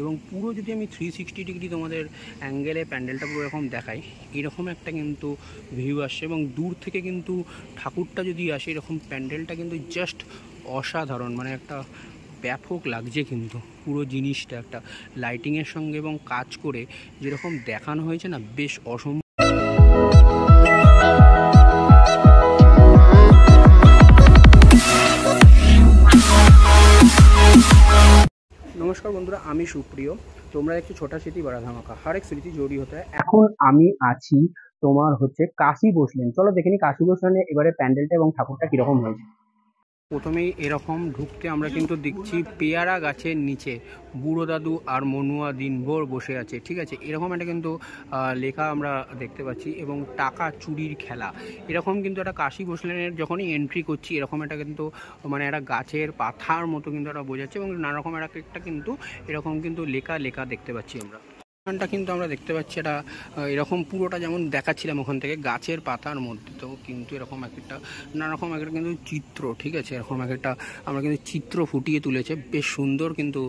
এবং পুরো যদি আমি 360 ডিগ্রি তোমাদের অ্যাঙ্গেলে প্যান্ডেলটা পুরো এরকম দেখাই, এরকম একটা কিন্তু ভিউ আসছে। এবং দূর থেকে কিন্তু ঠাকুরটা যদি আসে, এরকম প্যান্ডেলটা কিন্তু জাস্ট অসাধারণ, মানে একটা ব্যাপক লাগছে কিন্তু পুরো জিনিসটা একটা লাইটিংয়ের সঙ্গে এবং কাজ করে যেরকম দেখানো হয়েছে না, বেশ অসম্ভব। নমস্কার বন্ধুরা, আমি সুপ্রিয়। তোমরা একটু ছোটা স্মৃতি বড়া ধামাকা, হর এক স্মৃতি জড়ি হতে হয়। এখন আমি আছি তোমার হচ্ছে কাশী বসলেন। চলো দেখে নি কাশী বসলেনে এবারে প্যান্ডেলটা এবং ঠাকুরটা কিরকম হয়েছে। প্রথমেই এরকম ঢুকতে আমরা কিন্তু দেখছি পেয়ারা গাছের নিচে বুড়ো দাদু আর মনুয়া দিনভর বসে আছে, ঠিক আছে। এরকম একটা কিন্তু লেখা আমরা দেখতে পাচ্ছি। এবং টাকা চুরির খেলা, এরকম কিন্তু একটা কাশী বসলেনের যখনই এন্ট্রি করছি, এরকম একটা কিন্তু মানে একটা গাছের পাতার মতো কিন্তু একটা বোঝাচ্ছে। এবং নানা রকম একটা কিন্তু এরকম কিন্তু লেখা দেখতে পাচ্ছি আমরা। এখানটা কিন্তু আমরা দেখতে পাচ্ছি এটা এরকম পুরোটা যেমন দেখাচ্ছিলাম ওখান থেকে গাছের পাতার মধ্যে, তো কিন্তু এরকম একটা নানারকম একটা কিন্তু চিত্র, ঠিক আছে। এরকম একটা আমরা কিন্তু চিত্র ফুটিয়ে তুলেছে, বেশ সুন্দর কিন্তু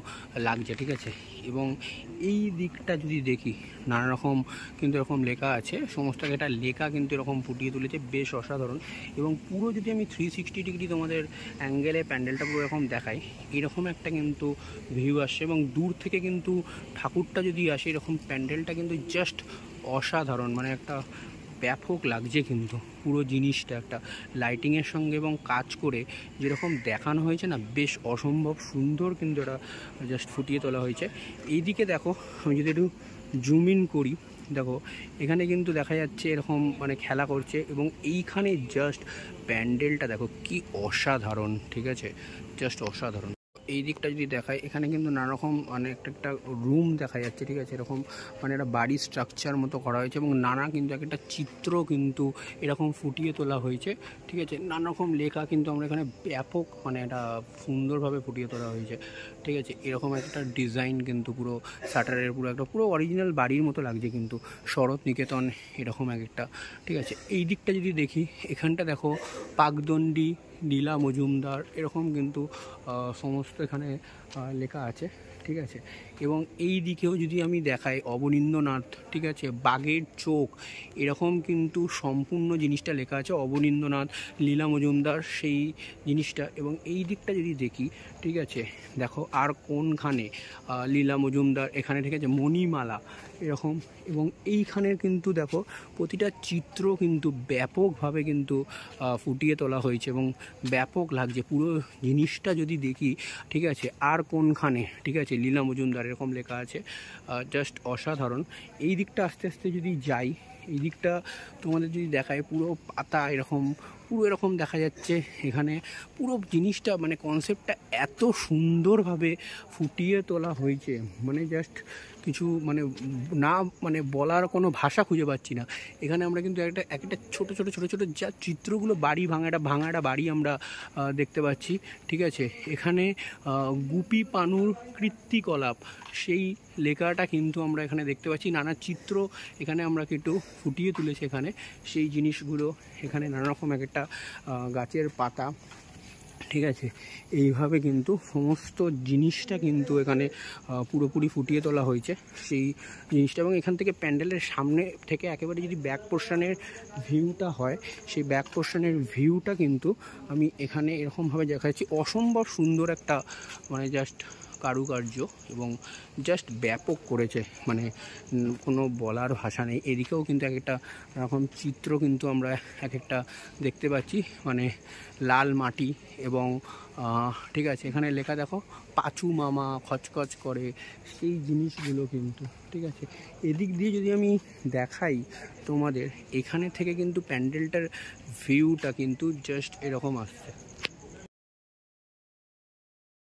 লাগছে, ঠিক আছে। এবং এই দিকটা যদি দেখি, নানা রকম কিন্তু এরকম লেখা আছে, সমস্ত একটা লেখা কিন্তু এরকম ফুটিয়ে তুলেছে, বেশ অসাধারণ। এবং পুরো যদি আমি 360 ডিগ্রি তোমাদের অ্যাঙ্গেলে প্যান্ডেলটা পুরো এরকম দেখাই, এরকম একটা কিন্তু ভিউ আসছে। এবং দূর থেকে কিন্তু ঠাকুরটা যদি আসে, এরকম প্যান্ডেলটা কিন্তু জাস্ট অসাধারণ, মানে একটা ব্যাপক লাগছে কিন্তু পুরো জিনিসটা একটা লাইটিংয়ের সঙ্গে এবং কাজ করে যেরকম দেখানো হয়েছে না, বেশ অসম্ভব সুন্দর কিন্তু এটা জাস্ট ফুটিয়ে তোলা হয়েছে। এইদিকে দেখো, আমি যদি একটু জুম ইন করি, দেখো এখানে কিন্তু দেখা যাচ্ছে এরকম মানে খেলা করছে। এবং এইখানে জাস্ট প্যান্ডেলটা দেখো কি অসাধারণ, ঠিক আছে, জাস্ট অসাধারণ। এই দিকটা যদি দেখায়, এখানে কিন্তু নানারকম মানে একটা রুম দেখা যাচ্ছে, ঠিক আছে। এরকম মানে একটা বাড়ির স্ট্রাকচার মতো করা হয়েছে এবং নানা কিন্তু একটা চিত্র কিন্তু এরকম ফুটিয়ে তোলা হয়েছে, ঠিক আছে। নানা রকম লেখা কিন্তু আমরা এখানে ব্যাপক মানে একটা সুন্দরভাবে ফুটিয়ে তোলা হয়েছে, ঠিক আছে। এরকম একটা ডিজাইন কিন্তু পুরো শাটারের পুরো অরিজিনাল বাড়ির মতো লাগছে কিন্তু, শরৎ নিকেতন এরকম একটা, ঠিক আছে। এই দিকটা যদি দেখি, এখানটা দেখো পাকদণ্ডী লীলা মজুমদার এরকম কিন্তু সমস্ত এখানে লেখা আছে, ঠিক আছে। এবং এই দিকেও যদি আমি দেখাই অবনীন্দ্রনাথ, ঠিক আছে, বাঘের চোখ এরকম কিন্তু সম্পূর্ণ জিনিসটা লেখা আছে, অবনীন্দ্রনাথ লীলা মজুমদার সেই জিনিসটা। এবং এই দিকটা যদি দেখি, ঠিক আছে, দেখো আর কোনখানে লীলা মজুমদার এখানে, ঠিক আছে, মণিমালা এরকম। এবং এইখানের কিন্তু দেখো প্রতিটা চিত্র কিন্তু ব্যাপকভাবে কিন্তু ফুটিয়ে তোলা হয়েছে এবং ব্যাপক লাগছে পুরো জিনিসটা যদি দেখি, ঠিক আছে। আর কোনখানে, ঠিক আছে, লীলা মজুমদার এরকম লেখা আছে, জাস্ট অসাধারণ। এই দিকটা আস্তে আস্তে যদি যাই, এই দিকটা তোমাদের যদি দেখায়, পুরো পাতা এরকম পুরো এরকম দেখা যাচ্ছে। এখানে পুরো জিনিসটা মানে কনসেপ্টটা এত সুন্দরভাবে ফুটিয়ে তোলা হয়েছে, মানে জাস্ট কিছু মানে না মানে বলার কোনো ভাষা খুঁজে পাচ্ছি না। এখানে আমরা কিন্তু একটা ছোট ছোট যা চিত্রগুলো বাড়ি ভাঙাটা বাড়ি আমরা দেখতে পাচ্ছি, ঠিক আছে। এখানে গুপি পানুর কৃত্তিকলাপ সেই লেখাটা কিন্তু আমরা এখানে দেখতে পাচ্ছি। নানা চিত্র এখানে আমরা কিন্তু ফুটিয়ে তুলেছি এখানে সেই জিনিসগুলো। এখানে নানা রকম একটা গাছের পাতা, ঠিক আছে, এইভাবে কিন্তু সমস্ত জিনিসটা কিন্তু এখানে পুরোপুরি ফুটিয়ে তোলা হয়েছে সেই জিনিসটা। এবং এখান থেকে প্যান্ডেলের সামনে থেকে একেবারে যদি ব্যাক পোর্শনের ভিউটা হয়, সেই ব্যাক পোর্শনের ভিউটা কিন্তু আমি এখানে এরকমভাবে দেখাচ্ছি। অসম্ভব সুন্দর একটা মানে জাস্ট কারুকার্য এবং জাস্ট ব্যাপক করেছে, মানে কোনো বলার ভাষা নেই। এদিকেও কিন্তু একটা এরকম চিত্র কিন্তু আমরা একটা দেখতে পাচ্ছি, মানে লাল মাটি এবং ঠিক আছে, এখানে লেখা দেখো পাঁচু মামা খচখচ করে সেই জিনিসগুলো কিন্তু, ঠিক আছে। এদিক দিয়ে যদি আমি দেখাই তোমাদের, এখানে থেকে কিন্তু প্যান্ডেলটার ভিউটা কিন্তু জাস্ট এরকম আসছে।